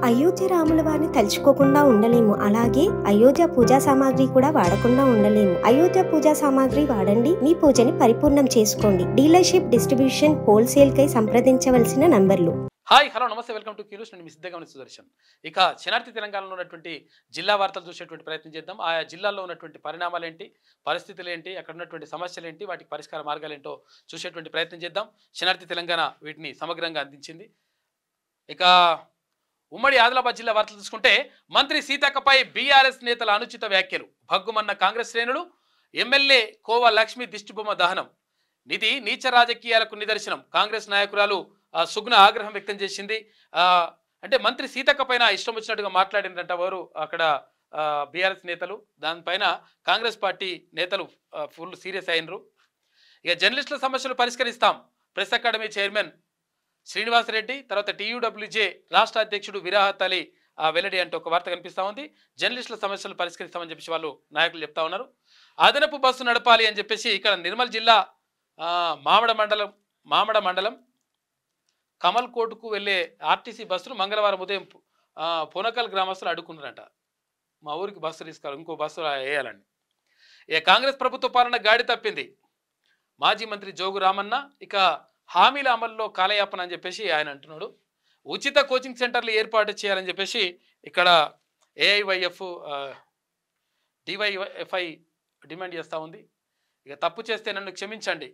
అయోధ్య రాముల వారిని తలుచుకోకుండా ఉండలేము. అలాగే అయోధ్య పూజా సామాగ్రి కూడా వాడకుండా ఉండలేము. అయోధ్య పూజా సామాగ్రి వాడండి, మీ పూజని పరిపూర్ణం చేసుకోండి. డీలర్షిప్, డిస్ట్రిబ్యూషన్, హోల్సేల్ కై సంప్రదించవలసిన నంబర్లు. హాయ్, హలో, నమస్తే, వెల్కమ్ టు క్యూస్. నేను మీ సిద్ధగమని సుదర్శన్. ఇక శనార్థి తెలంగాణలో ఉన్నటువంటి జిల్లా వార్తలు చూసేటువంటి ప్రయత్నం చేద్దాం. ఆయా జిల్లాల్లో ఉన్నటువంటి పరిణామాలు ఏంటి, పరిస్థితులు ఏంటి, అక్కడ ఉన్నటువంటి సమస్యలు ఏంటి, వాటికి పరిష్కార మార్గాలు ఏంటో చూసేటువంటి ప్రయత్నం చేద్దాం. శనార్థి తెలంగాణ వీటిని సమగ్రంగా అందించింది. ఇక ఉమ్మడి ఆదిలాబాద్ జిల్లా వార్తలు చూసుకుంటే, మంత్రి సీతక్కపై బీఆర్ఎస్ నేతల అనుచిత వ్యాఖ్యలు, భగ్గుమన్న కాంగ్రెస్ శ్రేణులు, ఎమ్మెల్యే కోవ లక్ష్మి దిష్టిబొమ్మ దహనం, నిధి నీచ రాజకీయాలకు నిదర్శనం. కాంగ్రెస్ నాయకురాలు సుగ్న ఆగ్రహం వ్యక్తం చేసింది. అంటే మంత్రి సీతక్క పైన ఇష్టం వచ్చినట్టుగా మాట్లాడిందంట వారు అక్కడ బీఆర్ఎస్ నేతలు. దానిపైన కాంగ్రెస్ పార్టీ నేతలు ఫుల్ సీరియస్ అయినరు. ఇక జర్నలిస్టుల సమస్యలు పరిష్కరిస్తాం, ప్రెస్ అకాడమీ చైర్మన్ శ్రీనివాసరెడ్డి, తర్వాత టీయూడబ్ల్యూజే రాష్ట్ర అధ్యక్షుడు విరాహత్ అలీ వెల్లడి అంటే ఒక వార్త కనిపిస్తూ ఉంది. జర్నలిస్టుల సమస్యలు పరిష్కరిస్తామని చెప్పేసి వాళ్ళు నాయకులు చెప్తా ఉన్నారు. అదనపు బస్సు నడపాలి అని చెప్పేసి ఇక్కడ నిర్మల్ జిల్లా మామడ మండలం కమల్ కోట్కు వెళ్లే ఆర్టీసీ బస్సును మంగళవారం ఉదయం పొనకల్ గ్రామస్తులు అడ్డుకున్నారంట. మా ఊరికి బస్సు తీసుకోవాలి, ఇంకో బస్సు వేయాలని. ఇక కాంగ్రెస్ ప్రభుత్వ పాలన గాడి తప్పింది, మాజీ మంత్రి జోగు రామన్న. ఇక హామీల అమల్లో కాలయాపన అని చెప్పేసి ఆయన అంటున్నాడు. ఉచిత కోచింగ్ సెంటర్లు ఏర్పాటు చేయాలని చెప్పేసి ఇక్కడ ఏఐవైఎఫ్ డివైఎఫ్ఐ డిమాండ్ చేస్తూ ఉంది. ఇక తప్పు చేస్తే నన్ను క్షమించండి,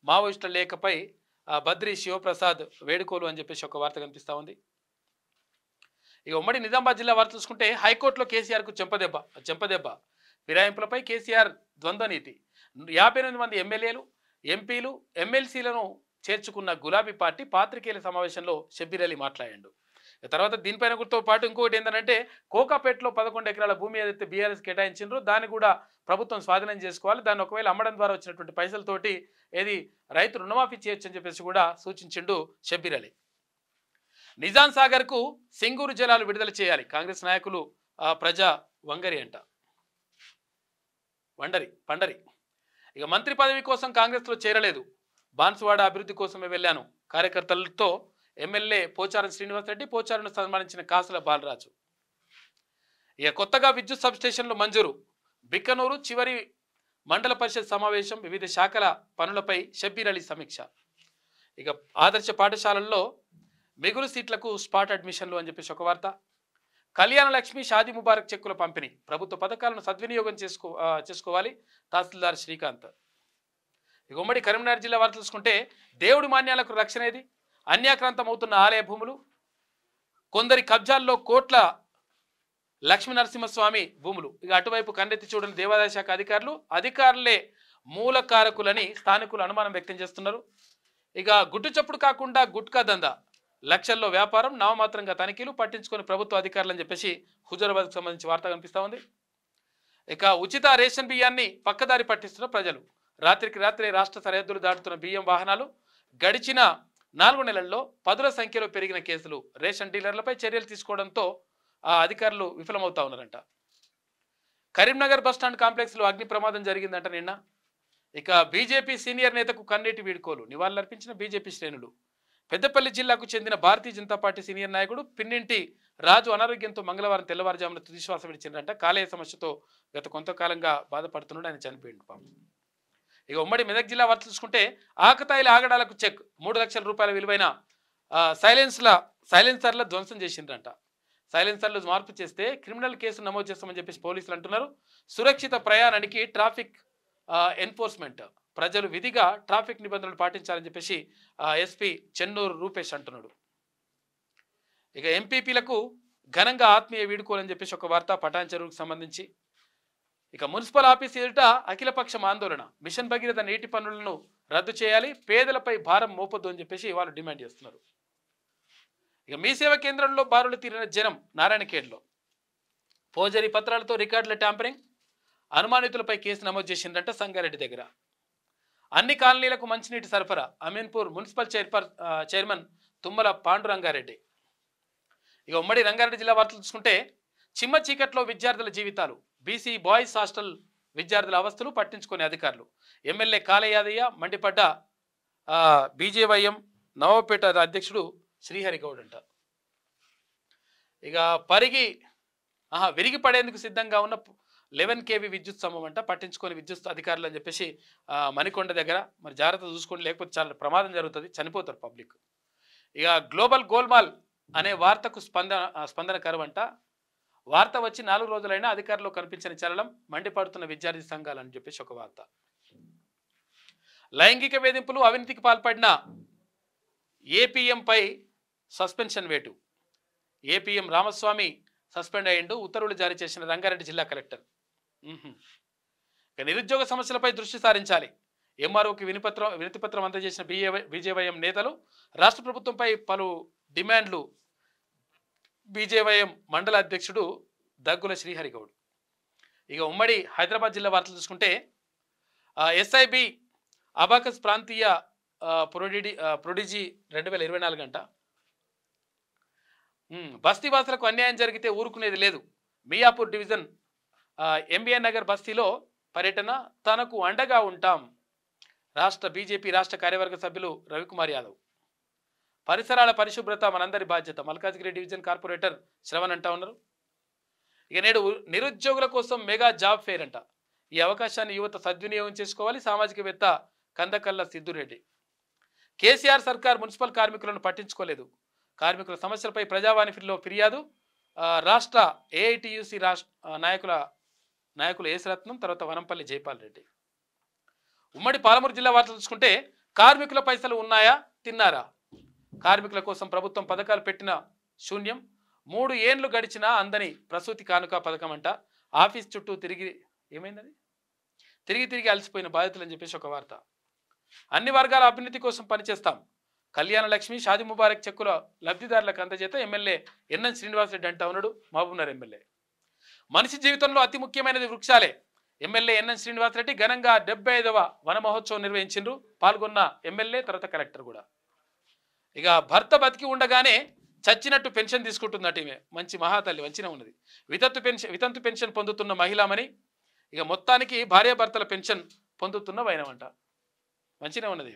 మావోయిస్టుల లేఖపై బద్రి శివప్రసాద్ వేడుకోలు అని చెప్పేసి ఒక వార్త కనిపిస్తూ ఉంది. ఇక ఉమ్మడి నిజామాబాద్ జిల్లా వార్త చూసుకుంటే, హైకోర్టులో కేసీఆర్కు చెంపదెబ్బ, ఫిరాయింపులపై కేసీఆర్ ద్వంద్వ నీతి. 58 మంది ఎమ్మెల్యేలు, ఎంపీలు, ఎమ్మెల్సీలను చేర్చుకున్న గులాబీ పార్టీ పాత్రికేయుల సమావేశంలో షబ్బీర్ అలీ మాట్లాడాడు. తర్వాత దీనిపైన తో పాటు ఇంకొకటి ఏంటంటే, కోకాపేటలో 11 ఎకరాల భూమి ఏదైతే బీఆర్ఎస్ కేటాయించిండ్రో దాన్ని కూడా ప్రభుత్వం స్వాధీనం చేసుకోవాలి, దాన్ని ఒకవేళ అమ్మడం ద్వారా వచ్చినటువంటి పైసలతోటి ఏది రైతు రుణమాఫీ చేయొచ్చు అని చెప్పేసి కూడా సూచించిండు షబ్బీర్ అలీ. నిజాం సాగర్కు సింగూరు జలాలు విడుదల చేయాలి, కాంగ్రెస్ నాయకులు ప్రజా వంగరి అంట పండరి. ఇక మంత్రి పదవి కోసం కాంగ్రెస్లో చేరలేదు, బాన్సువాడ అభివృద్ధి కోసమే వెళ్ళాను, కార్యకర్తలతో ఎమ్మెల్యే పోచారం శ్రీనివాసరెడ్డి, పోచారంను సన్మానించిన కాసుల బాలరాజు. ఇక కొత్తగా విద్యుత్ సబ్స్టేషన్లు మంజూరు, బిక్కనూరు చివరి మండల పరిషత్ సమావేశం, వివిధ శాఖల పనులపై షబ్బీర్ అలీ సమీక్ష. ఇక ఆదర్శ పాఠశాలల్లో మిగులు సీట్లకు స్పాట్ అడ్మిషన్లు అని చెప్పేసి ఒక వార్త. కళ్యాణ లక్ష్మి, షాదీ ముబారక్ చెక్కుల పంపిణీ, ప్రభుత్వ పథకాలను సద్వినియోగం చేసుకోవాలి, తహసీల్దార్ శ్రీకాంత్. ఇక ఉమ్మడి కరీంనగర్ జిల్లా వార్త చూసుకుంటే, దేవుడి మాన్యాలకు రక్షణ ఏది, అన్యాక్రాంతం అవుతున్న ఆలయ భూములు, కొందరి కబ్జాల్లో కోట్ల లక్ష్మీ నరసింహస్వామి భూములు. ఇక అటువైపు కన్నెత్తి చూడని దేవాదాయ శాఖ అధికారులే మూలకారకులని స్థానికులు అనుమానం వ్యక్తం చేస్తున్నారు. ఇక గుట్టు చప్పుడు కాకుండా గుట్కా దందా, లక్షల్లో వ్యాపారం, నామమాత్రంగా తనిఖీలు, పట్టించుకొని ప్రభుత్వ అధికారులు అని చెప్పేసి హుజూరాబాద్కు సంబంధించి వార్త కనిపిస్తూ ఉంది. ఇక ఉచిత రేషన్ బియ్యాన్ని పక్కదారి పట్టిస్తున్న ప్రజలు, రాత్రికి రాత్రే రాష్ట్ర సరిహద్దులు దాటుతున్న బియ్యం వాహనాలు, గడిచిన 4 నెలల్లో పదుల సంఖ్యలో పెరిగిన కేసులు, రేషన్ డీలర్లపై చర్యలు తీసుకోవడంతో అధికారులు విఫలమవుతా ఉన్నారంట. కరీంనగర్ బస్టాండ్ కాంప్లెక్స్లో అగ్ని ప్రమాదం జరిగిందంట నిన్న. ఇక బీజేపీ సీనియర్ నేతకు కన్నీటి వీడ్కోలు, నివాళులర్పించిన బీజేపీ శ్రేణులు. పెద్దపల్లి జిల్లాకు చెందిన భారతీయ జనతా పార్టీ సీనియర్ నాయకుడు పిన్నింటి రాజు అనారోగ్యంతో మంగళవారం తెల్లవారుజామున తుదిశ్వాస విడిచిందంట. కాలేయ సమస్యతో గత కొంతకాలంగా బాధపడుతున్నాడు, ఆయన చనిపోయింది పాపం. ఇక ఉమ్మడి మెదక్ జిల్లా వార్త చూసుకుంటే, ఆకతాయిల ఆగడాలకు చెక్, 3 లక్షల రూపాయల విలువైన సైలెన్సర్ల ధ్వంసం చేసిండ్రంట. సైలెన్సర్లు మార్పు చేస్తే క్రిమినల్ కేసు నమోదు చేస్తామని చెప్పేసి పోలీసులు అంటున్నారు. సురక్షిత ప్రయాణానికి ట్రాఫిక్ ఎన్ఫోర్స్మెంట్, ప్రజలు విధిగా ట్రాఫిక్ నిబంధనలు పాటించాలని చెప్పేసి ఎస్పీ చెన్నూరు రూపేష్ అంటున్నాడు. ఇక ఎంపీపీలకు ఘనంగా ఆత్మీయ వీడుకోవాలని చెప్పేసి ఒక వార్త పటాన్ చెరువుకు సంబంధించి. ఇక మున్సిపల్ ఆఫీస్ ఎదుట అఖిలపక్షం ఆందోళన, మిషన్ భగీరథ నీటి పన్నులను రద్దు చేయాలి, పేదలపై భారం మోపొద్దు అని చెప్పేసి వాళ్ళు డిమాండ్ చేస్తున్నారు. ఇక మీ సేవ కేంద్రంలో బారులు తీరిన జనం నారాయణఖేడ్లో, ఫోర్జరీ పత్రాలతో రికార్డుల ట్యాంపరింగ్, అనుమానితులపై కేసు నమోదు చేసిందంట సంగారెడ్డి దగ్గర. అన్ని కాలనీలకు మంచినీటి సరఫరా, అమీన్పూర్ మున్సిపల్ చైర్మన్ తుమ్మల పాండురంగారెడ్డి. ఇక ఉమ్మడి రంగారెడ్డి జిల్లా వార్తలు చూసుకుంటే, చిమ్మ చీకట్లో విద్యార్థుల జీవితాలు, బీసీ బాయ్స్ హాస్టల్ విద్యార్థుల అవస్థలు పట్టించుకునే అధికారులు, ఎమ్మెల్యే కాళయాదయ్య మండిపడ్డ బీజేవైఎం నవాపేట అధ్యక్షుడు శ్రీహరిగౌడ్ అంట. ఇక విరిగి పడేందుకు సిద్ధంగా ఉన్న 11 kV విద్యుత్ స్తంభం అంట, పట్టించుకొని విద్యుత్ అధికారులు అని చెప్పేసి మణికొండ దగ్గర మరి జాగ్రత్త చూసుకోండి, లేకపోతే చాలా ప్రమాదం జరుగుతుంది, చనిపోతారు పబ్లిక్. ఇక గ్లోబల్ గోల్మాల్ అనే వార్తకు స్పందన కరువంట. వార్త వచ్చి 4 రోజులైనా అధికారులు కనిపించని చలనం, మండిపడుతున్న విద్యార్థి సంఘాలు అని చెప్పేసి ఒక వార్త. లైంగిక వేధింపులు అవినీతికి పాల్పడిన ఏపీఎంపై సస్పెన్షన్ వేటు. ఏపీఎం రామస్వామి సస్పెండ్ అయ్యిండు, ఉత్తర్వులు జారీ చేసిన రంగారెడ్డి జిల్లా కలెక్టర్. ఇక నిరుద్యోగ సమస్యలపై దృష్టి సారించాలి. ఎంఆర్ఓకి వినతిపత్రం అందజేసిన బీజేవైఎం నేతలు. రాష్ట్ర ప్రభుత్వంపై పలు డిమాండ్లు. బీజేవైఎం మండల అధ్యక్షుడు దగ్గుల శ్రీహరిగౌడ్. ఇక ఉమ్మడి హైదరాబాద్ జిల్లా వార్తలు చూసుకుంటే ఎస్ఐబి అబాకస్ ప్రాంతీయ ప్రొడిజీ 2024 గంట. బస్తీవాసులకు అన్యాయం జరిగితే ఊరుకునేది లేదు. మియాపూర్ డివిజన్ ఎంబీఎన్ నగర్ బస్తీలో పర్యటన, తనకు అండగా ఉంటాం. బీజేపీ రాష్ట్ర కార్యవర్గ సభ్యులు రవికుమార్ యాదవ్. పరిసరాల పరిశుభ్రత మనందరి బాధ్యత, మల్కాజ్గిరి డివిజన్ కార్పొరేటర్ శ్రవణ్ అంటా ఉన్నారు. ఇక నేడు నిరుద్యోగుల కోసం మెగా జాబ్ ఫేర్ అంట. ఈ అవకాశాన్ని యువత సద్వినియోగం చేసుకోవాలి. సామాజికవేత్త కందకల్ల సిద్దురెడ్డి. కేసీఆర్ సర్కార్ మున్సిపల్ కార్మికులను పట్టించుకోలేదు. కార్మికుల సమస్యలపై ప్రజావాణిలో ఫిర్యాదు. రాష్ట్ర ఏఐటియుసి నాయకులు ఏసరత్నం, తర్వాత వనంపల్లి జైపాల్ రెడ్డి. ఉమ్మడి పాలమూరు జిల్లా వార్తలు చూసుకుంటే కార్మికుల పైసలు ఉన్నాయా, తిన్నారా? కార్మికుల కోసం ప్రభుత్వం పథకాలు పెట్టిన శూన్యం. 3 ఏండ్లు గడిచినా అందని ప్రసూతి కానుక పథకం అంట. ఆఫీస్ చుట్టూ తిరిగి అలసిపోయిన బాధితులు అని చెప్పేసి ఒక వార్త. అన్ని వర్గాల అభివృద్ధి కోసం పనిచేస్తాం. కళ్యాణ లక్ష్మి, షాదీ ముబారక్ చెక్కుల లబ్ధిదారులకు అందజేత ఎమ్మెల్యే ఎన్ఎన్ శ్రీనివాసరెడ్డి అంటా ఉన్నాడు, మహబూబ్నగర్ ఎమ్మెల్యే. మనిషి జీవితంలో అతి ముఖ్యమైనది వృక్షాలే. ఎమ్మెల్యే ఎన్ఎన్ శ్రీనివాసరెడ్డి ఘనంగా 75వ వన మహోత్సవం నిర్వహించిండ్రు. పాల్గొన్న ఎమ్మెల్యే తర్వాత కలెక్టర్ కూడా. ఇక భర్త బతికి ఉండగానే చచ్చినట్టు పెన్షన్ తీసుకుంటుందట ఈమె. మంచి మహాతల్లి, మంచిగా ఉన్నది. వితంతు పెన్షన్ పొందుతున్న మహిళామణి. ఇక మొత్తానికి భార్యాభర్తల పెన్షన్ పొందుతున్న వైనమంట. మంచిగా ఉన్నది.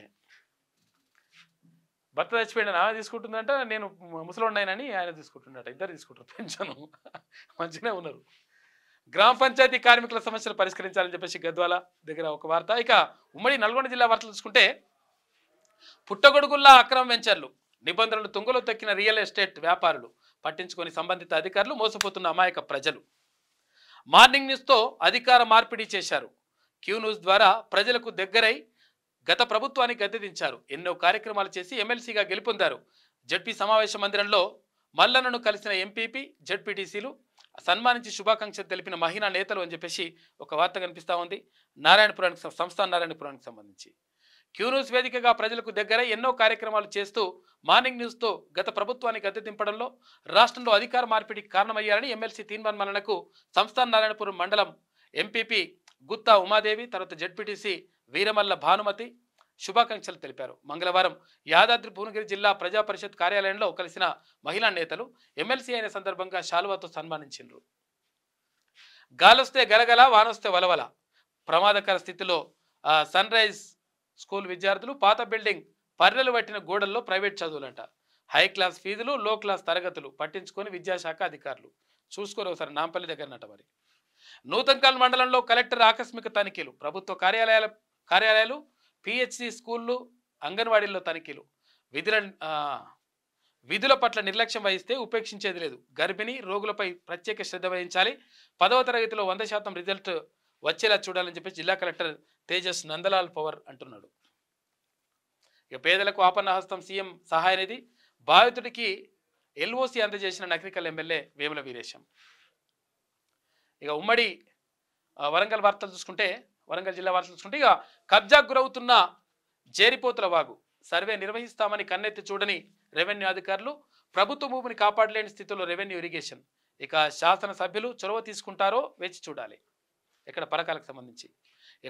భర్త చచ్చిపోయిన ఆమె తీసుకుంటుందంట, నేను ముసలోడినని ఆయన తీసుకుంటుండట. ఇద్దరు తీసుకుంటారు పెన్షన్. మంచిగా ఉన్నారు. గ్రామ పంచాయతీ కార్మికుల సమస్యలు పరిష్కరించాలని చెప్పేసి గద్వాల దగ్గర ఒక వార్త. ఇక ఉమ్మడి నల్గొండ జిల్లా వార్తలు చూసుకుంటే పుట్టగొడుగుల్లా అక్రమ వెంచర్లు, నిబంధనలు తుంగలో తక్కిన రియల్ ఎస్టేట్ వ్యాపారులు, పట్టించుకొని సంబంధిత అధికారులు, మోసపోతున్న అమాయక ప్రజలు. మార్నింగ్ న్యూస్తో అధికార మార్పిడి చేశారు. క్యూ న్యూస్ ద్వారా ప్రజలకు దగ్గరై గత ప్రభుత్వాన్ని గద్దెదించారు. ఎన్నో కార్యక్రమాలు చేసి ఎమ్మెల్సీగా గెలుపొందారు. జడ్పీ సమావేశ మందిరంలో మల్లన్నను కలిసిన ఎంపీపీ, జడ్పీటీసీలు సన్మానించి శుభాకాంక్షలు తెలిపిన మహిళా నేతలు అని చెప్పేసి ఒక వార్త కనిపిస్తూ ఉంది. సంస్థాన నారాయణపురానికి సంబంధించి క్యూ న్యూస్ వేదికగా ప్రజలకు దగ్గర ఎన్నో కార్యక్రమాలు చేస్తూ మార్నింగ్ న్యూస్తో గత ప్రభుత్వాన్ని గద్దె దింపడంలో రాష్ట్రంలో అధికార మార్పిడికి కారణమయ్యారని ఎమ్మెల్సీ తీన్మాన్ మల్లన్నకు సంస్థాన నారాయణపురం మండలం ఎంపీపీ గుత్తా ఉమాదేవి, తర్వాత జడ్పీటీసీ వీరమల్ల భానుమతి శుభాకాంక్షలు తెలిపారు. మంగళవారం యాదాద్రి భువనగిరి జిల్లా ప్రజా పరిషత్ కార్యాలయంలో కలిసిన మహిళా నేతలు ఎమ్మెల్సీ అయిన సందర్భంగా శాలువాతో సన్మానించారు. గాలొస్తే గలగల, వానొస్తే వలవల ప్రమాదకర స్థితిలో సన్ రైజ్ స్కూల్ విద్యార్థులు. పాత బిల్డింగ్ పర్రెలు పట్టిన గోడల్లో ప్రైవేట్ చదువులంట. హై క్లాస్ ఫీజులు, లో క్లాస్ తరగతులు పట్టించుకొని విద్యాశాఖ అధికారులు. చూసుకోరు ఒకసారి నాంపల్లి దగ్గర నట. మరి నూతన్కల్ మండలంలో కలెక్టర్ ఆకస్మిక తనిఖీలు. ప్రభుత్వ కార్యాలయాలు, పిహెచ్సి స్కూళ్ళు, అంగన్వాడీల్లో తనిఖీలు. విధుల పట్ల నిర్లక్ష్యం వహిస్తే ఉపేక్షించేది లేదు. గర్భిణీ రోగులపై ప్రత్యేక శ్రద్ధ వహించాలి. 10వ తరగతిలో 100% రిజల్ట్ వచ్చేలా చూడాలని చెప్పి జిల్లా కలెక్టర్ తేజస్ నందలాల్ పవర్ అంటున్నాడు. ఇక పేదలకు ఆపన్న హస్తం సీఎం సహాయ నిధి. బాధితుడికి ఎల్ఓసి అందజేసిన నగరికల్ ఎమ్మెల్యే వేముల వీరేశం. ఇక ఉమ్మడి వరంగల్ జిల్లా వార్తలు చూసుకుంటే ఇక కబ్జాకు గురవుతున్న జేరిపోతుల వాగు సర్వే నిర్వహిస్తామని కన్నెత్తి చూడని రెవెన్యూ అధికారులు. ప్రభుత్వ భూమిని కాపాడలేని స్థితిలో రెవెన్యూ ఇరిగేషన్. ఇక శాసనసభ్యులు చొరవ తీసుకుంటారో వేచి చూడాలి. ఇక్కడ పరకాలకు సంబంధించి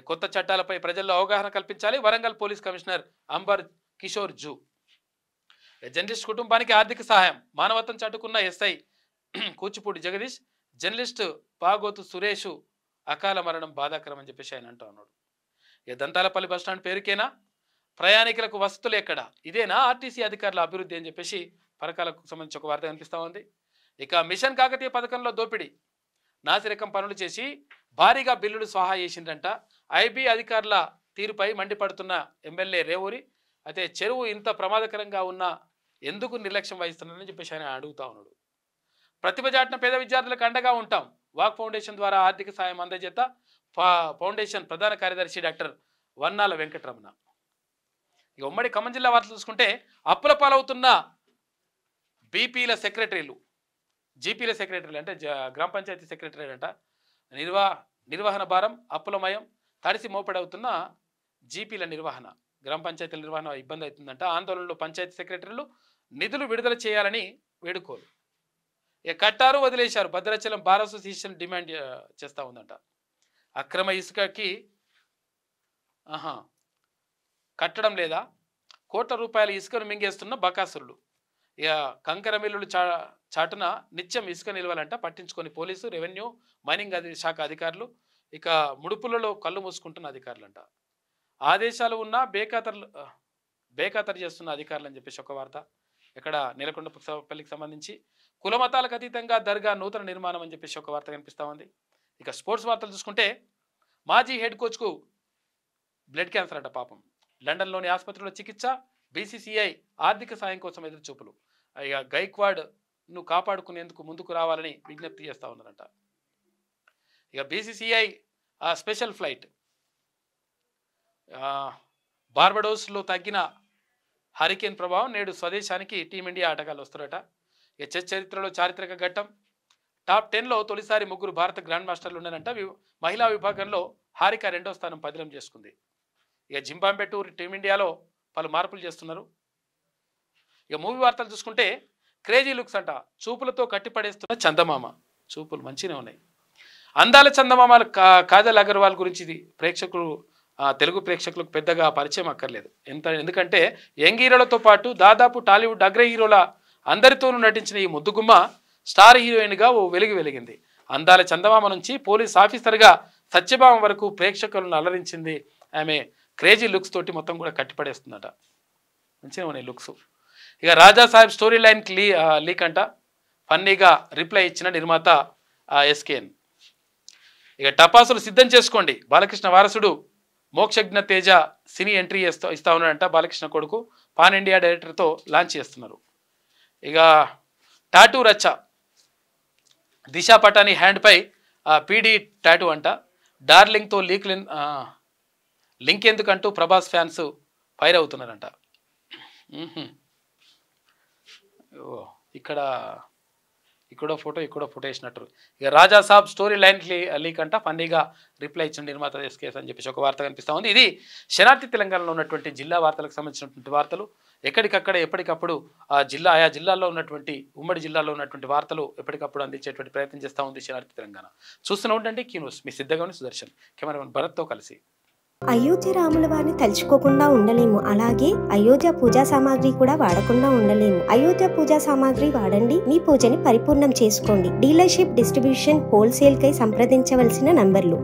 కొత్త చట్టాలపై ప్రజల్లో అవగాహన కల్పించాలి. వరంగల్ పోలీస్ కమిషనర్ అంబర్ కిషోర్ జూ. జర్నలిస్ట్ కుటుంబానికి ఆర్థిక సహాయం. మానవత్వం చాటుకున్న ఎస్ఐ కూచిపూడి జగదీష్. జర్నలిస్ట్ పాగోతు సురేష్ అకాల మరణం బాధాకరం అని చెప్పేసి ఆయన అంటూ ఉన్నాడు. ఇక దంతాలపల్లి బస్టాండ్ పేరుకేనా, ప్రయాణికులకు వసతులు ఎక్కడ, ఇదేనా ఆర్టీసీ అధికారుల అభివృద్ధి అని చెప్పేసి పరకాలకు సంబంధించి ఒక వార్త కనిపిస్తూ ఉంది. ఇక మిషన్ కాకతీయ పథకంలో దోపిడీ నాసిరకం పనులు చేసి భారీగా బిల్లులు స్వాహా చేసిందంట. ఐబీ అధికారుల తీరుపై మండిపడుతున్న ఎమ్మెల్యే రేవూరి. అయితే చెరువు ఇంత ప్రమాదకరంగా ఉన్నా ఎందుకు నిర్లక్ష్యం వహిస్తున్నారని చెప్పేసి ఆయన అడుగుతా ఉన్నాడు. ప్రతిభ చాటిన పేద విద్యార్థులకు అండగా ఉంటాం. వాక్ ఫౌండేషన్ ద్వారా ఆర్థిక సాయం అందజేత ఫౌండేషన్ ప్రధాన కార్యదర్శి డాక్టర్ వన్నాల వెంకటరమణ. ఇక ఉమ్మడి ఖమ్మం జిల్లా వార్తలు చూసుకుంటే అప్పుల పాలవుతున్న బీపీల సెక్రటరీలు, జీపీల సెక్రటరీలు అంటే గ్రామ పంచాయతీ సెక్రటరీ అంట. నిర్వహణ భారం అప్పులమయం తడిసి మోపడవుతున్న జీపీల నిర్వహణ, గ్రామ పంచాయతీల నిర్వహణ ఇబ్బంది అవుతుందంట. ఆందోళనలో పంచాయతీ సెక్రటరీలు నిధులు విడుదల చేయాలని వేడుకోలు. ఇక కట్టారు వదిలేశారు. భద్రాచలం బార్ అసోసియేషన్ డిమాండ్ చేస్తూ ఉందంట. అక్రమ ఇసుకకి కట్టడం లేదా, కోట్ల రూపాయల ఇసుకను మింగేస్తున్న బకాసురులు. ఇక కంకర మిల్లులు చాటున నిత్యం ఇసుక నిల్వాలంట. పట్టించుకొని పోలీసు, రెవెన్యూ, మైనింగ్ శాఖ అధికారులు. ఇక ముడుపులలో కళ్ళు మూసుకుంటున్న అధికారులంట. ఆదేశాలు ఉన్నా బేఖాతరు చేస్తున్న అధికారులు అని చెప్పేసి ఒక వార్త. ఇక్కడ నేలకొండపల్లికి సంబంధించి కులమతాలకు అతీతంగా దర్గా నూతన నిర్మాణం అని చెప్పేసి ఒక వార్త కనిపిస్తూ ఉంది. ఇక స్పోర్ట్స్ వార్తలు చూసుకుంటే మాజీ హెడ్ కోచ్కు బ్లడ్ క్యాన్సర్ అంట. పాపం లండన్లోని ఆసుపత్రిలో చికిత్స. బీసీసీఐ ఆర్థిక సాయం కోసం ఎదురు చూపులు. ఇక గైక్వాడ్ను కాపాడుకునేందుకు ముందుకు రావాలని విజ్ఞప్తి చేస్తూ ఉన్నారంట. ఇక బీసీసీఐ స్పెషల్ ఫ్లైట్ బార్బడోస్లో తగ్గిన హరికేన్ ప్రభావం. నేడు స్వదేశానికి టీమిండియా ఆటగాళ్ళు వస్తారట. ఇక చెస్ చరిత్రలో చారిత్రక ఘట్టం. టాప్ 10లో తొలిసారి 3 భారత గ్రాండ్ మాస్టర్లు ఉన్నారంట. మహిళా విభాగంలో హారిక 2వ స్థానం పదిలం చేసుకుంది. ఇక జింబాంబే టూర్ టీమిండియాలో పలు మార్పులు చేస్తున్నారు. ఇక మూవీ వార్తలు చూసుకుంటే క్రేజీ లుక్స్ అంట. చూపులతో కట్టిపడేస్తున్న చందమామ. చూపులు మంచిగా ఉన్నాయి. అందాల చందమామ కాజల్ అగర్వాల్ గురించి తెలుగు ప్రేక్షకులకు పెద్దగా పరిచయం అక్కర్లేదు. ఎందుకంటే యంగ్ హీరోలతో పాటు దాదాపు టాలీవుడ్ అగ్ర హీరోల అందరితోనూ నటించిన ఈ ముద్దుగుమ్మ స్టార్ హీరోయిన్గా ఓ వెలిగింది. అందాల చందమామ నుంచి పోలీస్ ఆఫీసర్గా సత్యభామ వరకు ప్రేక్షకులను అలరించింది. ఆమె క్రేజీ లుక్స్ తోటి మొత్తం కూడా కట్టిపడేస్తుందట. మంచిగా ఉన్నాయి లుక్స్. ఇక రాజా సాహెబ్ స్టోరీ లైన్కి లీక్ అంట. ఫన్నీగా రిప్లై ఇచ్చిన నిర్మాత ఎస్కేఎన్. ఇక టపాసులు సిద్ధం చేసుకోండి. బాలకృష్ణ వారసుడు మోక్షజ్ఞ తేజ సినీ ఎంట్రీ ఇస్తా ఉన్నాడంట. బాలకృష్ణ కొడుకు పాన్ ఇండియా డైరెక్టర్తో లాంచ్ చేస్తున్నారు. ఇక టాటూ రచ్చ. దిశా పటాని హ్యాండ్పై పీడీ టాటూ అంట. డార్లింగ్తో లింక్ ఎందుకంటూ ప్రభాస్ ఫ్యాన్స్ ఫైర్ అవుతున్నారంట. ఇక్కడో ఫోటో వేసినట్టు. ఇక Raja Saab story line leak అంట. ఫన్నీగా రిప్లై ఇచ్చిన నిర్మాత ఎస్కేఎస్ అని చెప్పేసి ఒక వార్త కనిపిస్తూ ఉంది. ఇది శనార్థి తెలంగాణలో ఉన్నటువంటి జిల్లా వార్తలకు సంబంధించినటువంటి వార్తలు. ఎక్కడికక్కడ ఎప్పటికప్పుడు ఆయా జిల్లాల్లో ఉన్నటువంటి ఉమ్మడి జిల్లాలో ఉన్నటువంటి వార్తలు ఎప్పటికప్పుడు అందించేటువంటి ప్రయత్నం చేస్తూ ఉంది శనార్థి తెలంగాణ. చూస్తూనే ఉండండి క్యూ న్యూస్. మీ సిద్ధంగా సుదర్శన్, కెమెరామెన్ భరత్తో కలిసి. అయోధ్య రాముల వారిని తలుచుకోకుండా ఉండలేము. అలాగే అయోధ్య పూజా సామాగ్రి కూడా వాడకుండా ఉండలేము. అయోధ్య పూజా సామాగ్రి వాడండి, మీ పూజని పరిపూర్ణం చేసుకోండి. డీలర్షిప్, డిస్ట్రిబ్యూషన్, హోల్సేల్ కై సంప్రదించవలసిన నంబర్లు.